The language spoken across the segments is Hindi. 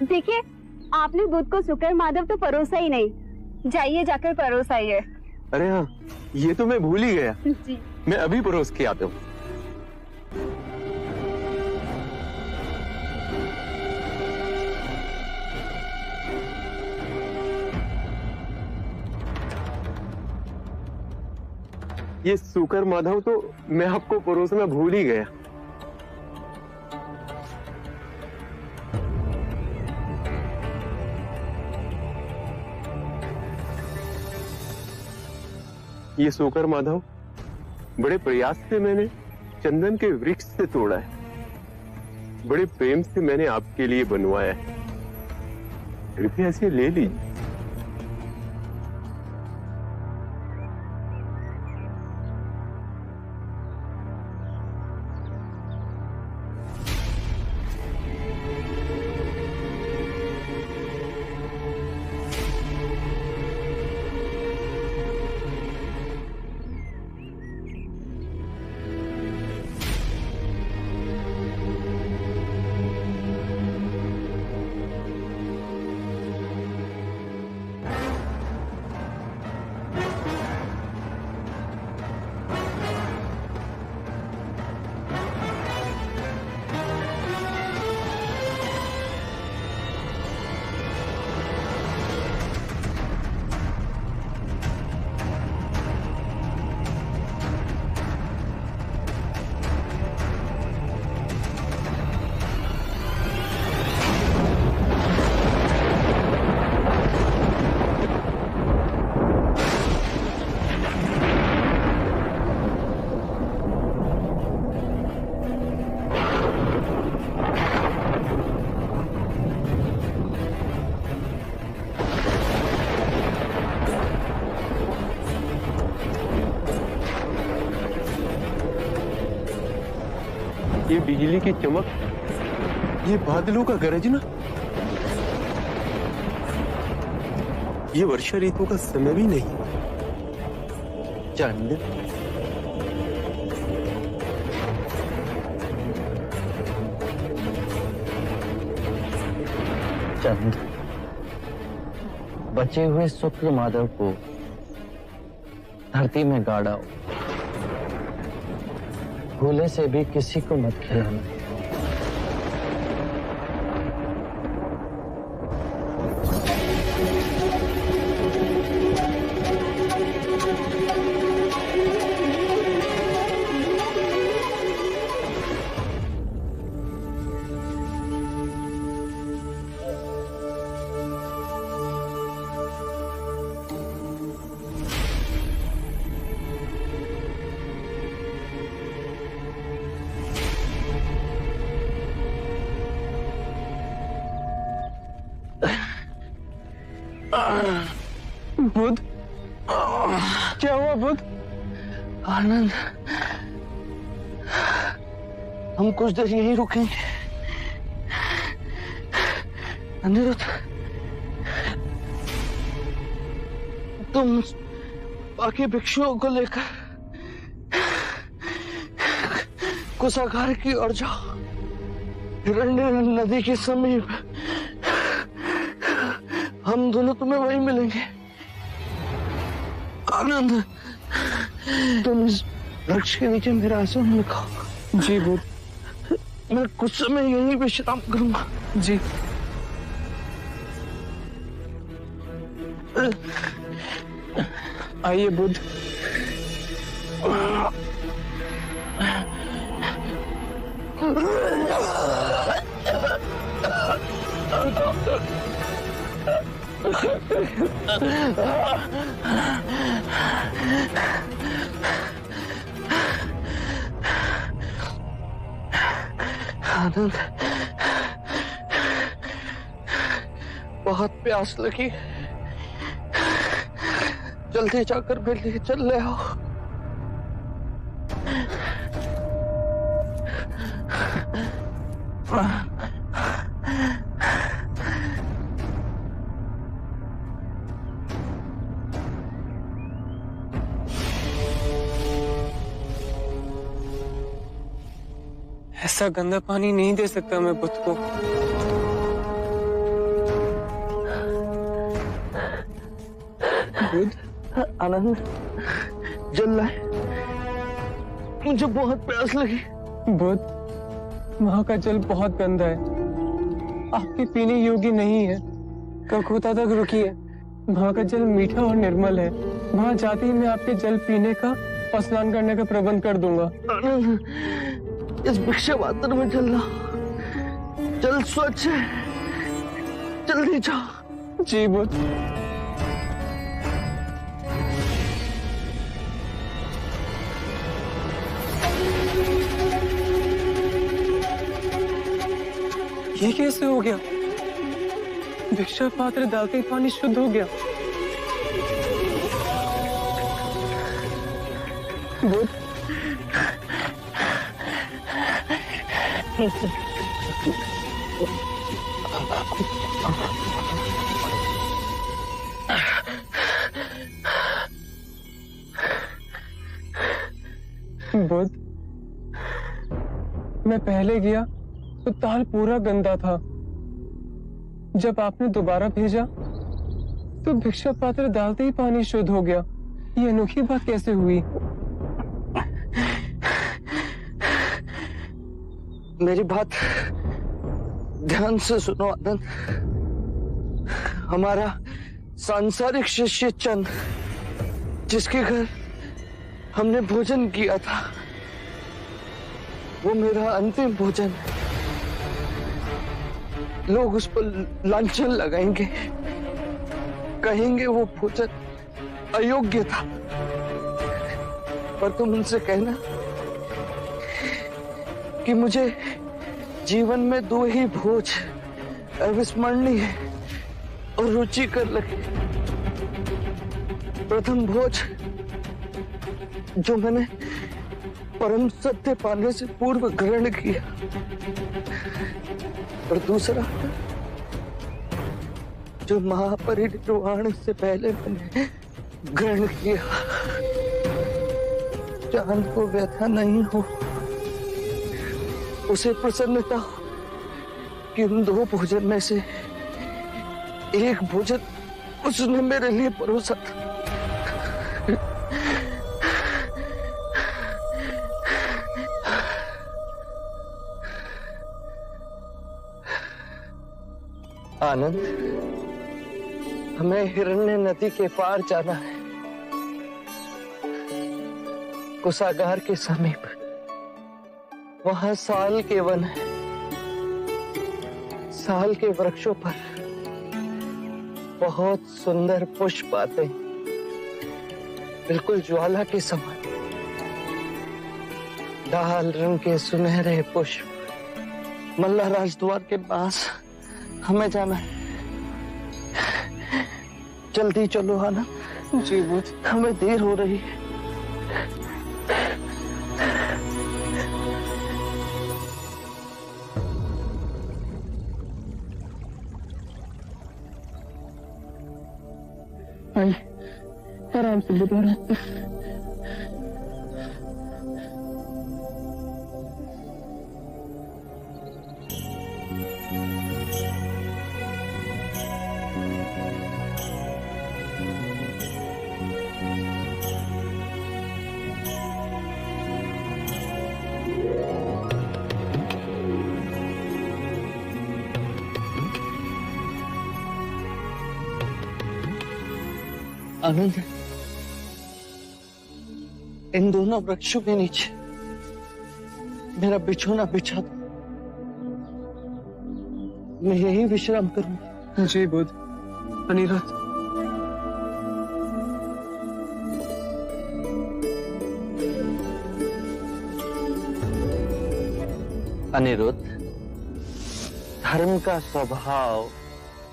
देखिए, आपने बुध को शुक्र माधव तो परोसा ही नहीं, जाइए जाकर परोस आइए। अरे हाँ, ये तो मैं भूल ही गया। जी। मैं अभी परोस के आता हूँ। ये शुक्र माधव तो मैं आपको परोसना भूल ही गया। ये शुक्र माधव बड़े प्रयास से मैंने चंदन के वृक्ष से तोड़ा है, बड़े प्रेम से मैंने आपके लिए बनवाया है। कृपया इसे ले लीजिए। ये बिजली की चमक, ये बादलों का गरजना, ये वर्षा ऋतु का समय भी नहीं। चंद, चंद, बचे हुए शुक्र माधव को धरती में गाड़ा, भूले से भी किसी को मत खिलाना। बुध, क्या हुआ बुध? आनंद, हम कुछ देर यहीं रुकेंगे। अनिरुद्ध, तुम बाकी भिक्षुओं को लेकर कुशागार की ओर जाओ, हिरण्य नदी के समीप। हम दोनों तुम्हें वहीं मिलेंगे। आनंद, तुम इस वृक्ष के नीचे मेरा आसन रखो। जी बुध। मैं कुछ समय यहीं विश्राम करूंगा। जी। आइए बुध। आनंद, बहुत प्यास लगी, जल्दी जाकर मेरे लिए चल ले आओ। ऐसा गंदा पानी नहीं दे सकता मैं बुध को। बुध, आनंद, जल लाए, मुझे बहुत प्यास लगी। बुध, वहाँ का जल बहुत गंदा है, आपके पीने योग्य नहीं है। कलकत्ता तक रुकिए, वहाँ का जल मीठा और निर्मल है। वहाँ जाते ही मैं आपके जल पीने का और स्नान करने का प्रबंध कर दूंगा। आनंद, इस भिक्षा पात्र में जल लाओ, जल स्वच्छ है, जल्दी जाओ। जी बुध। ये कैसे हो गया? भिक्षा पात्र डालते ही पानी शुद्ध हो गया। बुध, बुध, मैं पहले गया तो ताल पूरा गंदा था। जब आपने दोबारा भेजा तो भिक्षा पात्र डालते ही पानी शुद्ध हो गया। ये अनोखी बात कैसे हुई? मेरी बात ध्यान से सुनो आनंद। हमारा सांसारिक शिष्य चंद, जिसके घर हमने भोजन किया था, वो मेरा अंतिम भोजन है। लोग उस पर लांछन लगाएंगे, कहेंगे वो भोजन अयोग्य था। पर तुम उनसे कहना कि मुझे जीवन में दो ही भोज अविस्मरणीय और रुचिकर लगे। प्रथम भोज जो मैंने परम सत्य पाने से पूर्व ग्रहण किया, और दूसरा जो महापरिनिर्वाण से पहले मैंने ग्रहण किया। चांद को व्यथा नहीं हो, उसे प्रसन्नता हो कि उन दो भोजन में से एक भोजन उसने मेरे लिए परोसा था। आनंद, हमें हिरण्य नदी के पार जाना है, कुशागार के समीप। वहां साल के वन है, साल के वृक्षों पर बहुत सुंदर पुष्प आते हैं, बिल्कुल ज्वाला के समान। लाल रंग के सुनहरे पुष्प। मल्ला राजद्वार के पास हमें जाना है। जल्दी चलो आनंद। जी बुध। हमें देर हो रही है। आई, आराम से बुध, आराम से। आनंद, इन दोनों वृक्षों के नीचे मेरा बिछोना बिछा दो। मैं यही विश्राम करूंगा। जी बुध। अनिरुद्ध, अनिरुद्ध, धर्म का स्वभाव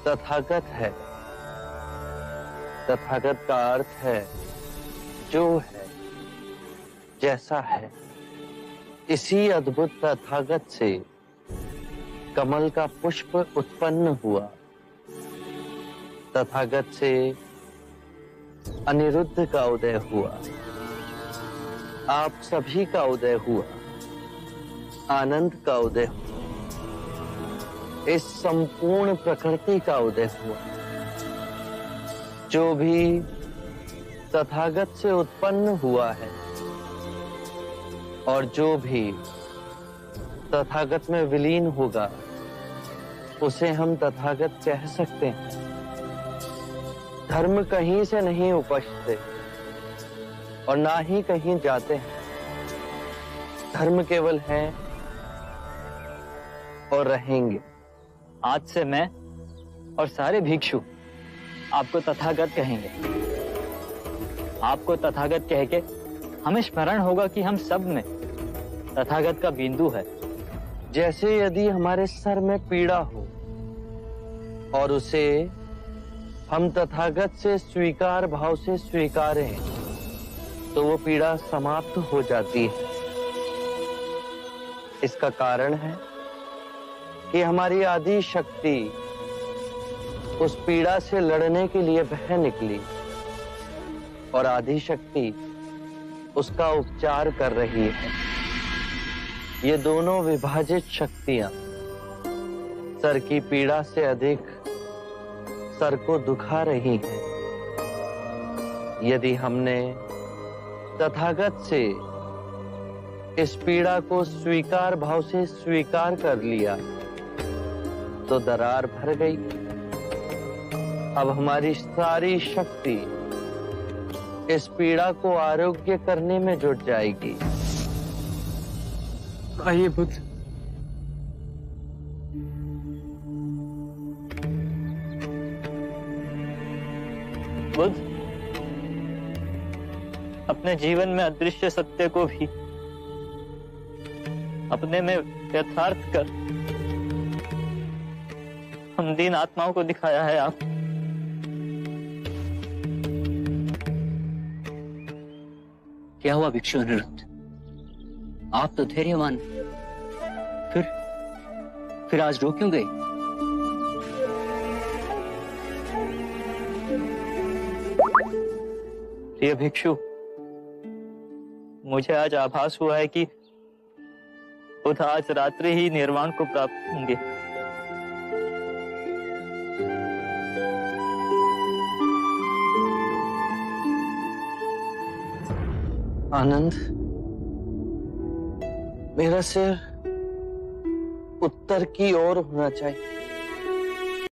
तथागत है। तथागत का अर्थ है जो है, जैसा है। इसी अद्भुत तथागत से कमल का पुष्प उत्पन्न हुआ। तथागत से अनिरुद्ध का उदय हुआ। आप सभी का उदय हुआ। आनंद का उदय हुआ। इस संपूर्ण प्रकृति का उदय हुआ। जो भी तथागत से उत्पन्न हुआ है और जो भी तथागत में विलीन होगा उसे हम तथागत कह सकते हैं। धर्म कहीं से नहीं उपजते और ना ही कहीं जाते हैं। धर्म केवल है और रहेंगे। आज से मैं और सारे भिक्षु आपको तथागत कहेंगे। आपको तथागत कह के हमें स्मरण होगा कि हम सब में तथागत का बिंदु है। जैसे यदि हमारे सर में पीड़ा हो और उसे हम तथागत से स्वीकार भाव से स्वीकारें तो वो पीड़ा समाप्त हो जाती है। इसका कारण है कि हमारी आदि शक्ति उस पीड़ा से लड़ने के लिए बह निकली और आदि शक्ति उसका उपचार कर रही है। ये दोनों विभाजित शक्तियां सर की पीड़ा से अधिक सर को दुखा रही हैं। यदि हमने तथागत से इस पीड़ा को स्वीकार भाव से स्वीकार कर लिया तो दरार भर गई। अब हमारी सारी शक्ति इस पीड़ा को आरोग्य करने में जुट जाएगी। आइए बुद्ध। बुद्ध अपने जीवन में अदृश्य सत्य को भी अपने में यथार्थ कर हम दीन आत्माओं को दिखाया है। आप क्या हुआ भिक्षु अनिरुद्ध? आप तो धैर्यवान, फिर आज रो क्यों गए? प्रिय भिक्षु, मुझे आज आभास हुआ है कि बुद्ध आज रात्रि ही निर्वाण को प्राप्त होंगे। आनंद, मेरा सिर उत्तर की ओर होना चाहिए।